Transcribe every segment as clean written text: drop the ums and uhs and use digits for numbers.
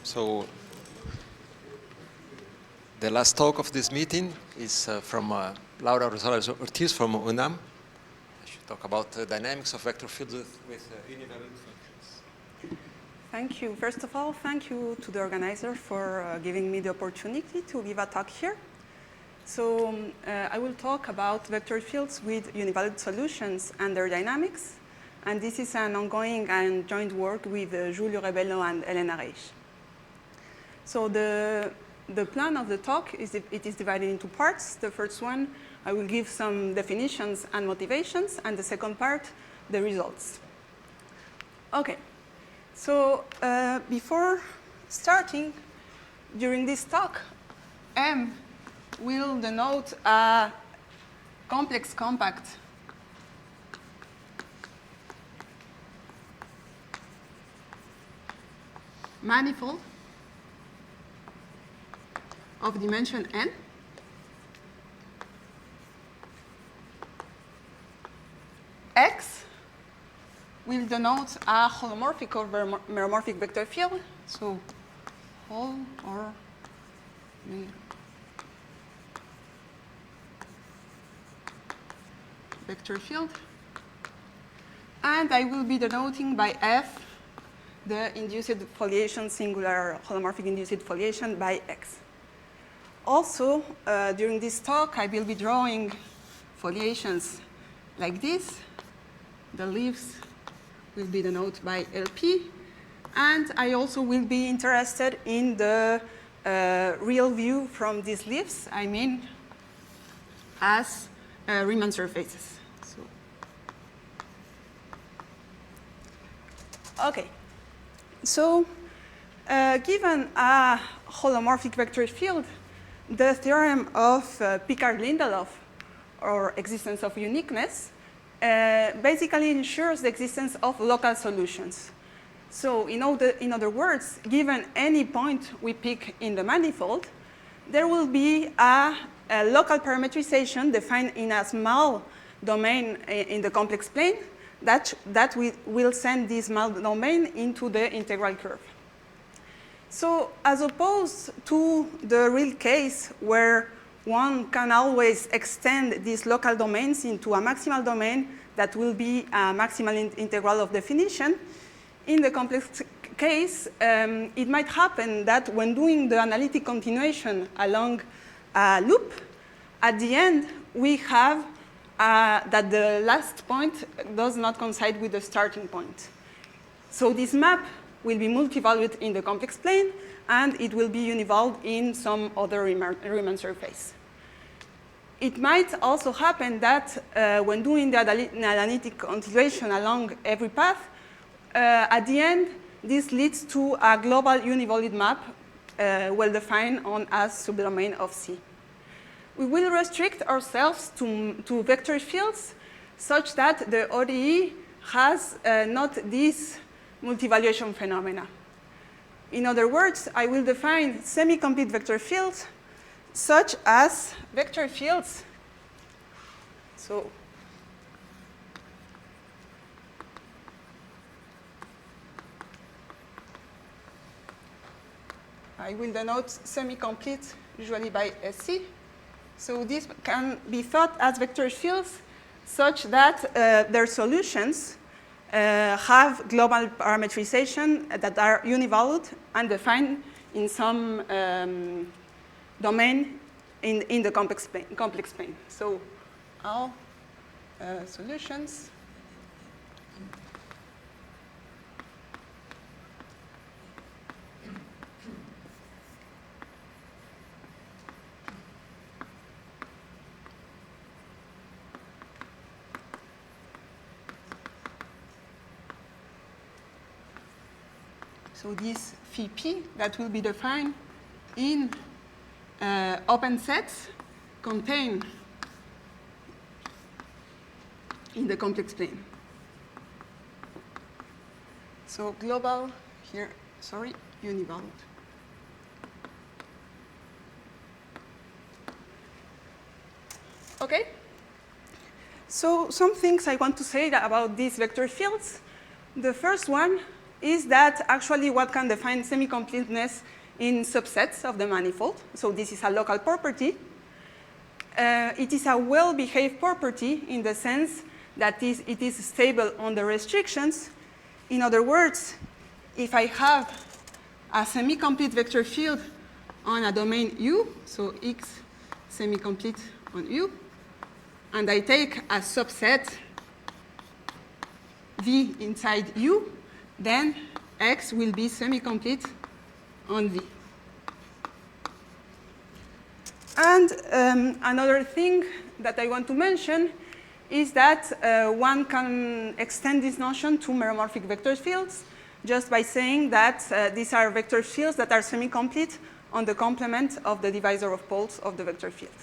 So the last talk of this meeting is from Laura Rosales Ortiz from UNAM. She should talk about the dynamics of vector fields with univalued functions. Thank you. First of all, thank you to the organizer for giving me the opportunity to give a talk here. So I will talk about vector fields with univalued solutions and their dynamics. And this is an ongoing and joint work with Giulio Rebello and Helena Reis. So the plan of the talk is it is divided into parts. The first one, I will give some definitions and motivations, and the second part, the results. Okay, so before starting, during this talk, M will denote a complex compact manifold of dimension n. X will denote a holomorphic or meromorphic vector field. So hol or vector field. And I will be denoting by F the induced foliation, singular holomorphic induced foliation by X. Also, during this talk, I will be drawing foliations like this. The leaves will be denoted by LP. And I also will be interested in the real view from these leaves, I mean, as Riemann surfaces. So, okay. So, given a holomorphic vector field, the theorem of Picard-Lindelof, or existence of uniqueness, basically ensures the existence of local solutions. So, in other words, given any point we pick in the manifold, there will be a local parametrization defined in a small domain in the complex plane that we will send this small domain into the integral curve. So as opposed to the real case where one can always extend these local domains into a maximal domain that will be a maximal integral of definition, in the complex case, it might happen that when doing the analytic continuation along a loop, at the end, we have that the last point does not coincide with the starting point. So this map will be multivalued in the complex plane, and it will be univalued in some other Riemann surface. It might also happen that when doing the analytic continuation along every path, at the end, this leads to a global univalued map well-defined on a subdomain of C. We will restrict ourselves to vector fields such that the ODE has not these multivaluation phenomena. In other words, I will define semi-complete vector fields such as vector fields. So I will denote semi-complete usually by SC. So these can be thought as vector fields such that their solutions have global parametrization that are univalued and defined in some domain in the complex plane. So all solutions so this phi p that will be defined in open sets contained in the complex plane. So global here, sorry, univalued. Okay. So some things I want to say about these vector fields. The first one is that actually what can define semi-completeness in subsets of the manifold. So this is a local property. It is a well-behaved property in the sense that it is stable on the restrictions. In other words, if I have a semi-complete vector field on a domain U, so X semi-complete on U, and I take a subset V inside U, then X will be semi-complete on V. And another thing that I want to mention is that one can extend this notion to meromorphic vector fields just by saying that these are vector fields that are semi-complete on the complement of the divisor of poles of the vector field.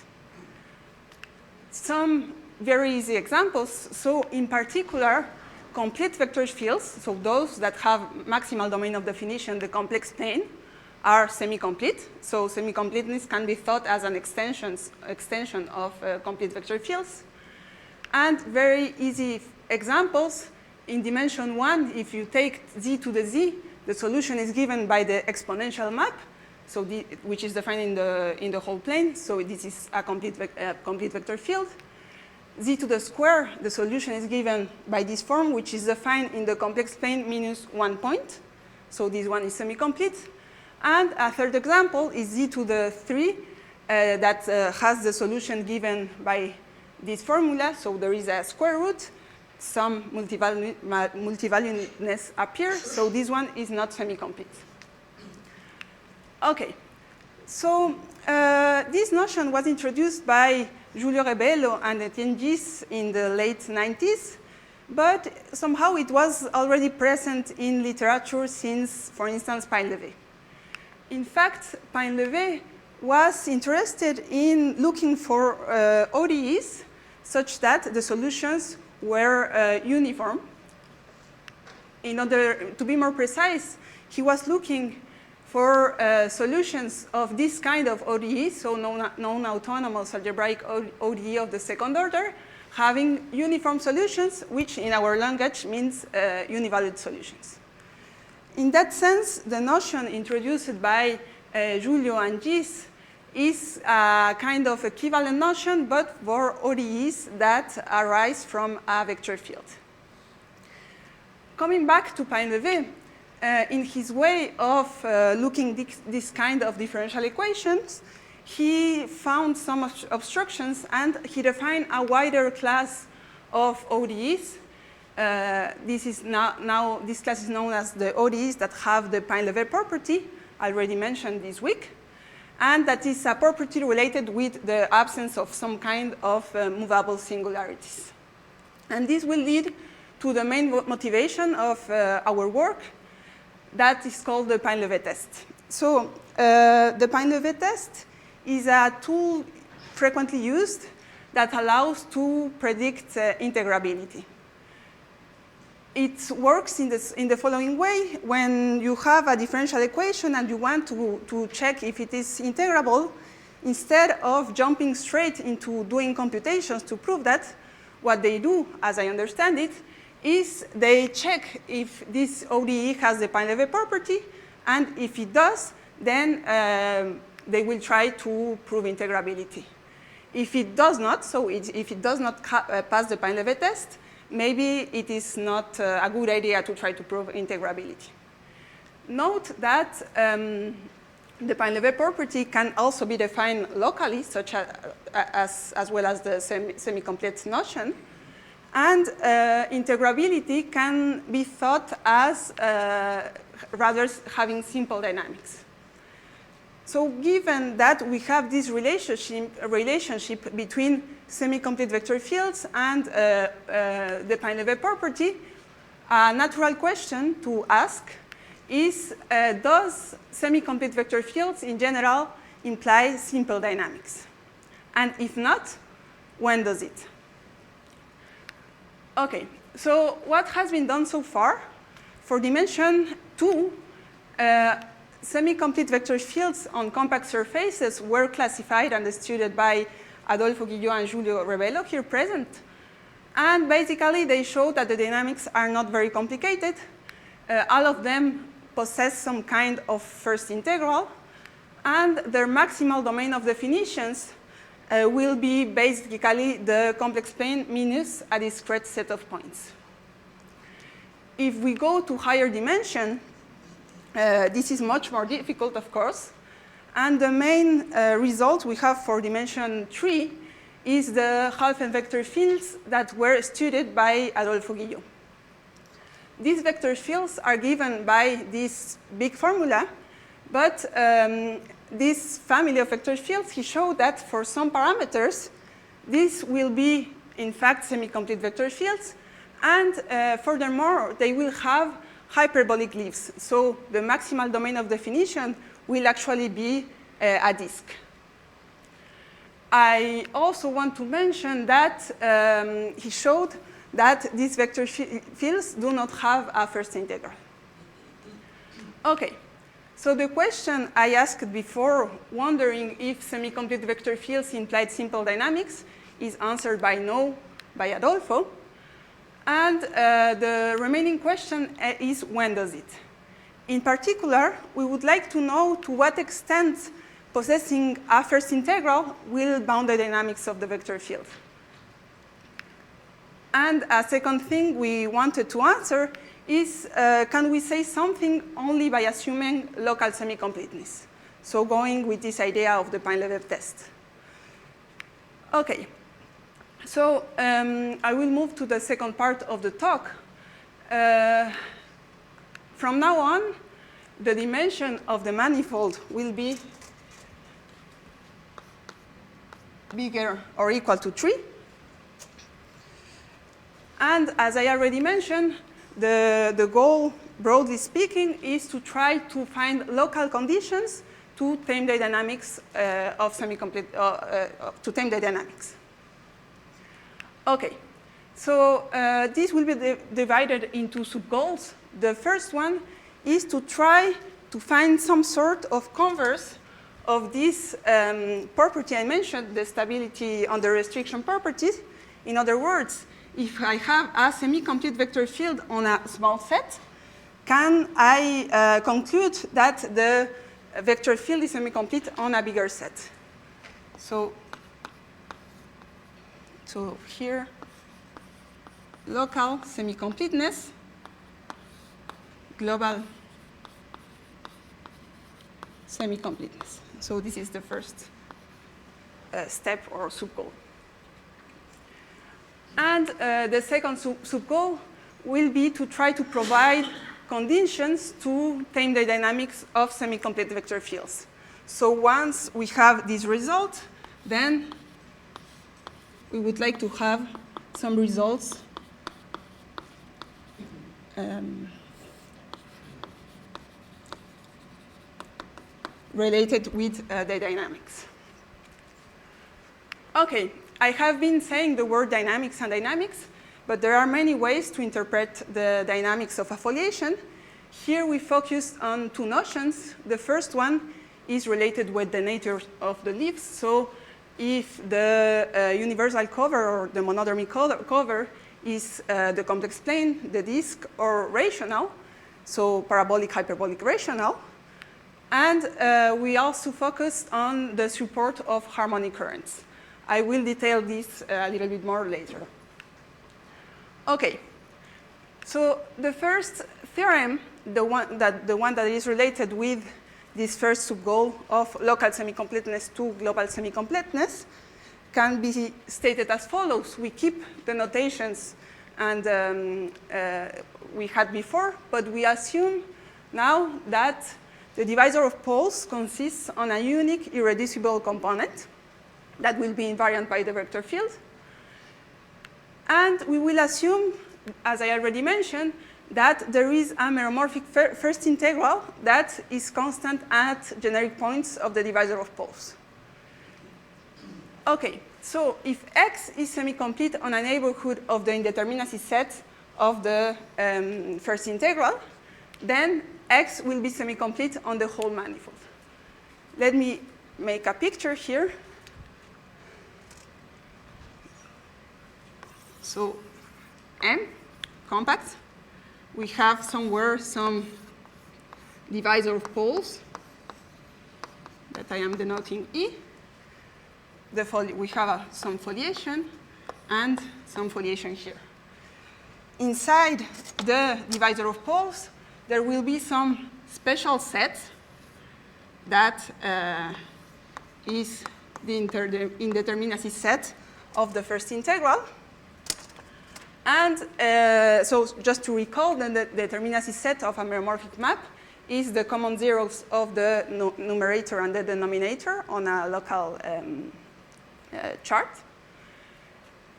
Some very easy examples. So in particular, complete vector fields, so those that have maximal domain of definition, the complex plane, are semi-complete. So semi-completeness can be thought as an extension of complete vector fields. And very easy examples, in dimension 1, if you take z to the z, the solution is given by the exponential map, so which is defined in the whole plane. So this is a complete vector field. Z to the square, the solution is given by this form, which is defined in the complex plane minus 1 point. So this one is semi-complete. And a third example is z to the 3 that has the solution given by this formula. So there is a square root, some multivaluedness appears. So this one is not semi-complete. OK. So this notion was introduced by Giulio Rebello and Etienne Gis in the late 90s. But somehow it was already present in literature since, for instance, Painlevé. In fact, Painlevé was interested in looking for ODEs such that the solutions were uniform. In order to be more precise, he was looking for solutions of this kind of ODE, so non-autonomous algebraic ODE of the second order, having uniform solutions, which in our language means univalued solutions. In that sense, the notion introduced by Giulio and Gis is a kind of equivalent notion, but for ODEs that arise from a vector field. Coming back to Painlevé, in his way of looking this kind of differential equations, he found some obstructions and he defined a wider class of ODEs. This class is known as the ODEs that have the Painlevé property, already mentioned this week, and that is a property related with the absence of some kind of movable singularities. And this will lead to the main motivation of our work, that is called the Painlevé test. So the Painlevé test is a tool frequently used that allows to predict integrability. It works in the following way. When you have a differential equation and you want to check if it is integrable, instead of jumping straight into doing computations to prove that, what they do, as I understand it, is they check if this ODE has the Painlevé property, and if it does, then they will try to prove integrability. If it does not, so if it does not pass the Painlevé test, maybe it is not a good idea to try to prove integrability. Note that the Painlevé property can also be defined locally, such as well as the semi-complete notion. And integrability can be thought as rather having simple dynamics. So given that we have this relationship between semi-complete vector fields and the Painlevé property, a natural question to ask is, does semi-complete vector fields in general imply simple dynamics? And if not, when does it? OK, so what has been done so far? For dimension 2, semi-complete vector fields on compact surfaces were classified and studied by Adolfo Guillot and Giulio Rebello, here present. And basically, they showed that the dynamics are not very complicated. all of them possess some kind of first integral, and their maximal domain of definitions will be basically the complex plane minus a discrete set of points. If we go to higher dimension, this is much more difficult, of course, and the main result we have for dimension 3 is the half vector fields that were studied by Adolfo Guillot. These vector fields are given by this big formula, but this family of vector fields, he showed that for some parameters, this will be, in fact, semi-complete vector fields, and furthermore, they will have hyperbolic leaves. So the maximal domain of definition will actually be a disk. I also want to mention that he showed that these vector fields do not have a first integral. Okay, so the question I asked before, wondering if semi-complete vector fields implied simple dynamics, is answered by no by Adolfo. And the remaining question is, when does it? In particular, we would like to know to what extent possessing a first integral will bound the dynamics of the vector field. And a second thing we wanted to answer is, can we say something only by assuming local semi-completeness? So going with this idea of the Painlevé test. Okay, so I will move to the second part of the talk. From now on, the dimension of the manifold will be bigger or equal to 3. And as I already mentioned, the goal, broadly speaking, is to try to find local conditions to tame the dynamics of semi-complete, to tame the dynamics. Okay, so this will be divided into sub-goals. The first one is to try to find some sort of converse of this property I mentioned, the stability under restriction properties. In other words, if I have a semi-complete vector field on a small set, can I conclude that the vector field is semi-complete on a bigger set? So here, local semi-completeness, global semi-completeness. So this is the first step or sub-goal. And the second sub-goal will be to try to provide conditions to tame the dynamics of semi-complete vector fields. So once we have this result, then we would like to have some results related with the dynamics. Okay, I have been saying the word dynamics and dynamics, but there are many ways to interpret the dynamics of a foliation. Here we focus on two notions. The first one is related with the nature of the leaves. So if the universal cover or the monodromy cover is the complex plane, the disk, or rational, so parabolic, hyperbolic, rational. And we also focused on the support of harmonic currents. I will detail this a little bit more later. Okay, so the first theorem, the one that is related with this first sub-goal of local semi-completeness to global semi-completeness, can be stated as follows. We keep the notations and we had before, but we assume now that the divisor of poles consists on a unique irreducible component that will be invariant by the vector field. And we will assume, as I already mentioned, that there is a meromorphic first integral that is constant at generic points of the divisor of poles. Okay, so if X is semi-complete on a neighborhood of the indeterminacy set of the first integral, then X will be semi-complete on the whole manifold. Let me make a picture here. So M, compact, we have somewhere some divisor of poles that I am denoting E. We have some foliation and some foliation here. Inside the divisor of poles, there will be some special set that is the indeterminacy set of the first integral. And so just to recall, the determinacy set of a meromorphic map is the common zeros of the numerator and the denominator on a local chart.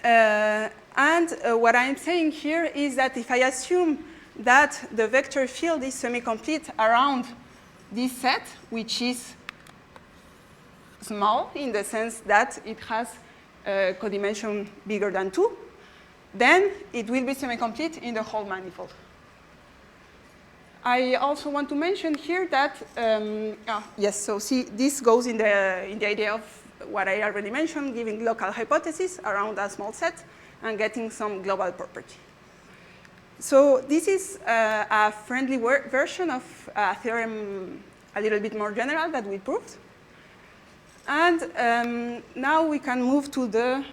What I'm saying here is that if I assume that the vector field is semi-complete around this set, which is small in the sense that it has a codimension bigger than 2, then it will be semi-complete in the whole manifold. I also want to mention here that, yes, so see, this goes in the idea of what I already mentioned, giving local hypothesis around a small set and getting some global property. So this is a friendly version of a theorem a little bit more general that we proved. And now we can move to the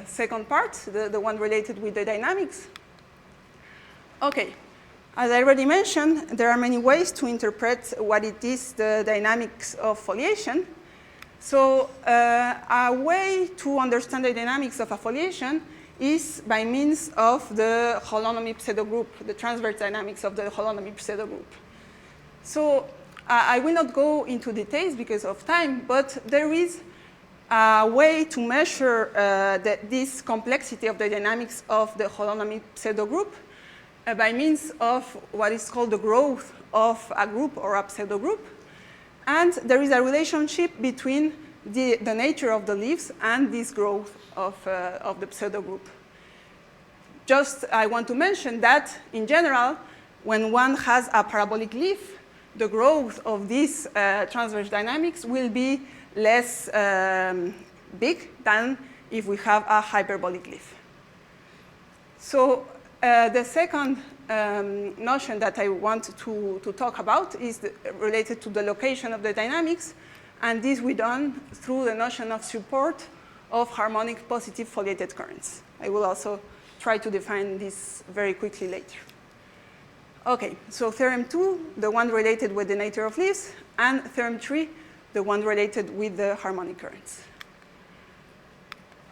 second part, the one related with the dynamics. OK, as I already mentioned, there are many ways to interpret what it is, the dynamics of foliation. So a way to understand the dynamics of a foliation is by means of the holonomy pseudogroup, the transverse dynamics of the holonomy pseudogroup. So I will not go into details because of time, but there is a way to measure this complexity of the dynamics of the holonomy pseudogroup by means of what is called the growth of a group or a pseudogroup. And there is a relationship between the nature of the leaves and this growth of the pseudogroup. Just I want to mention that, in general, when one has a parabolic leaf, the growth of these transverse dynamics will be less big than if we have a hyperbolic leaf. So the second notion that I want to talk about is related to the location of the dynamics, and this we done through the notion of support of harmonic positive foliated currents. I will also try to define this very quickly later. OK, so theorem 2, the one related with the nature of leaves, and theorem 3, the one related with the harmonic currents.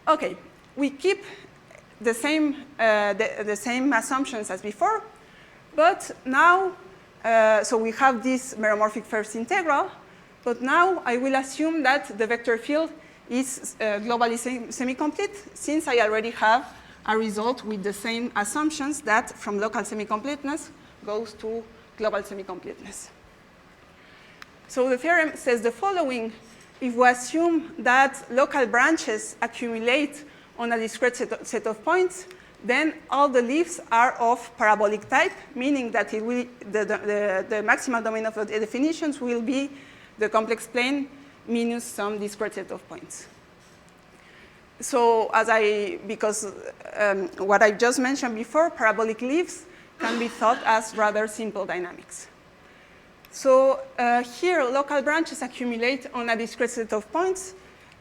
OK, we keep the same assumptions as before, but now, so we have this meromorphic first integral, but now I will assume that the vector field is globally semi-complete, since I already have a result with the same assumptions that from local semi-completeness goes to global semi-completeness. So the theorem says the following. If we assume that local branches accumulate on a discrete set of points, then all the leaves are of parabolic type, meaning that it will, the maximal domain of the definitions will be the complex plane minus some discrete set of points. So because what I just mentioned before, parabolic leaves can be thought as rather simple dynamics. So here, local branches accumulate on a discrete set of points.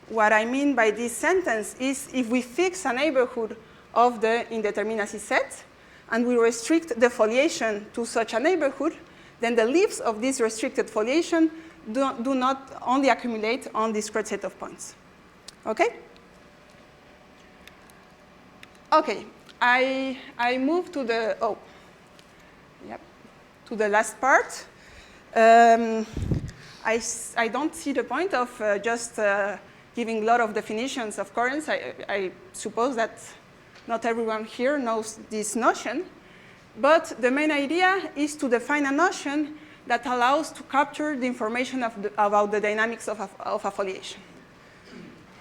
What I mean by this sentence is if we fix a neighborhood of the indeterminacy set, and we restrict the foliation to such a neighborhood, then the leaves of this restricted foliation do not only accumulate on discrete set of points. OK? OK, I move to the, to the last part. I don't see the point of just giving a lot of definitions of currents. I suppose that not everyone here knows this notion. But the main idea is to define a notion that allows to capture the information about the dynamics of a foliation.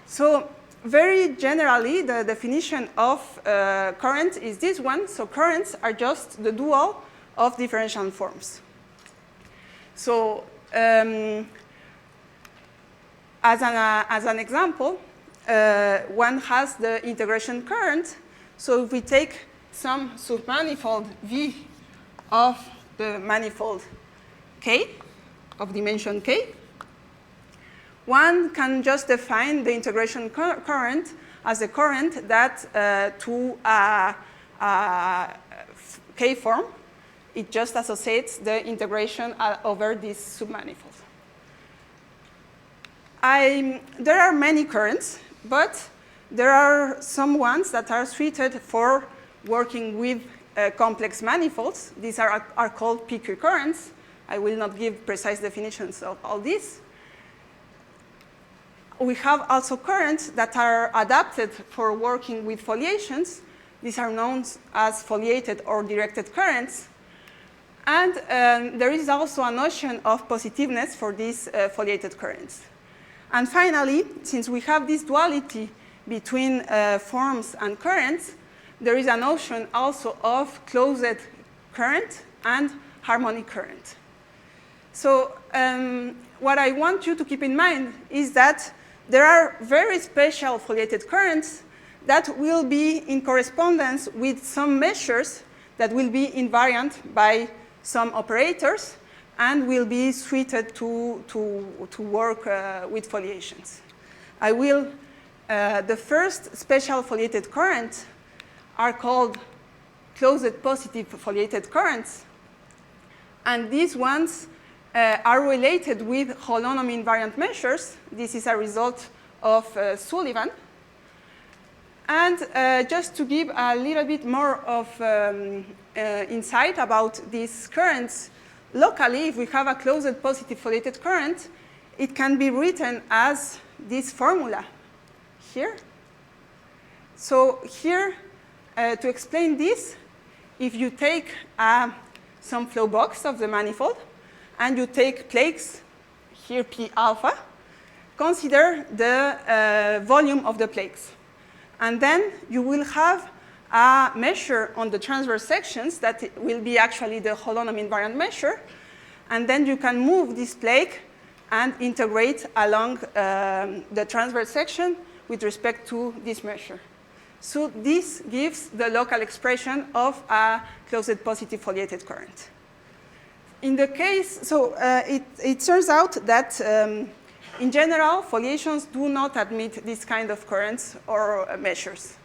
So very generally, the definition of current is this one. So currents are just the dual of differential forms. So as an example, one has the integration current. So if we take some submanifold V of the manifold K, of dimension K, one can just define the integration current as a current that to a K form, it just associates the integration over this submanifold. There are many currents, but there are some ones that are suited for working with complex manifolds. These are called PQ currents. I will not give precise definitions of all this. We have also currents that are adapted for working with foliations. These are known as foliated or directed currents. And there is also a notion of positiveness for these foliated currents. And finally, since we have this duality between forms and currents, there is a notion also of closed current and harmonic current. So what I want you to keep in mind is that there are very special foliated currents that will be in correspondence with some measures that will be invariant by some operators and will be suited to work with foliations. The first special foliated currents are called closed positive foliated currents. And these ones are related with holonomy invariant measures. This is a result of Sullivan. And just to give a little bit more of insight about these currents, locally, if we have a closed positive foliated current, it can be written as this formula here. So here, to explain this, if you take some flow box of the manifold, and you take plaques, here P alpha, consider the volume of the plaques. And then you will have a measure on the transverse sections that will be actually the holonomy invariant measure. And then you can move this plaque and integrate along the transverse section with respect to this measure. So this gives the local expression of a closed positive foliated current. In the case, so it turns out that in general, foliations do not admit this kind of currents or measures.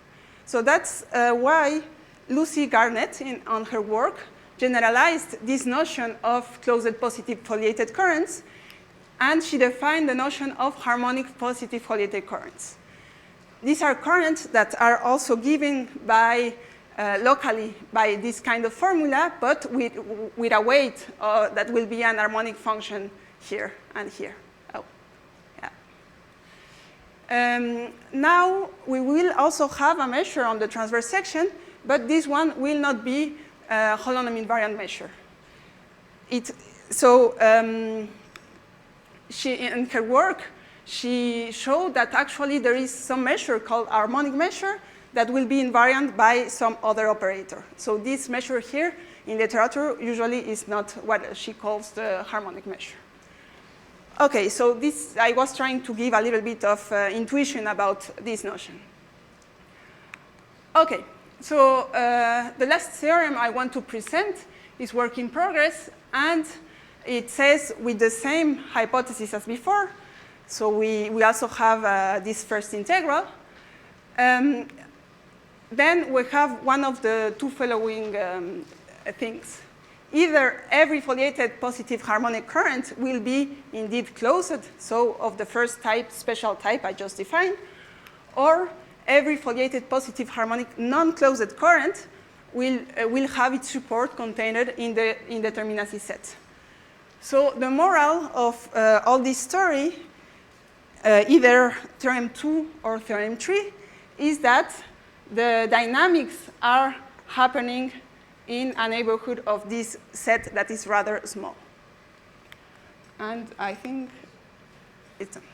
So that's why Lucy Garnett, on her work, generalized this notion of closed positive foliated currents, and she defined the notion of harmonic positive foliated currents. These are currents that are also given by locally by this kind of formula, but with a weight that will be an harmonic function here and here. Oh, yeah. Now we will also have a measure on the transverse section, but this one will not be a holonomy invariant measure. She, in her work, she showed that actually there is some measure called harmonic measure that will be invariant by some other operator. So this measure here in literature usually is not what she calls the harmonic measure. Okay, so this, I was trying to give a little bit of intuition about this notion. Okay, so the last theorem I want to present is work in progress, and it says with the same hypothesis as before. So we also have this first integral. Then we have one of the two following things. Either every foliated positive harmonic current will be indeed closed, so of the first type, special type I just defined, or every foliated positive harmonic non-closed current will have its support contained in the indeterminacy set. So the moral of all this story, either theorem 2 or theorem 3, is that the dynamics are happening in a neighborhood of this set that is rather small. And I think it's done.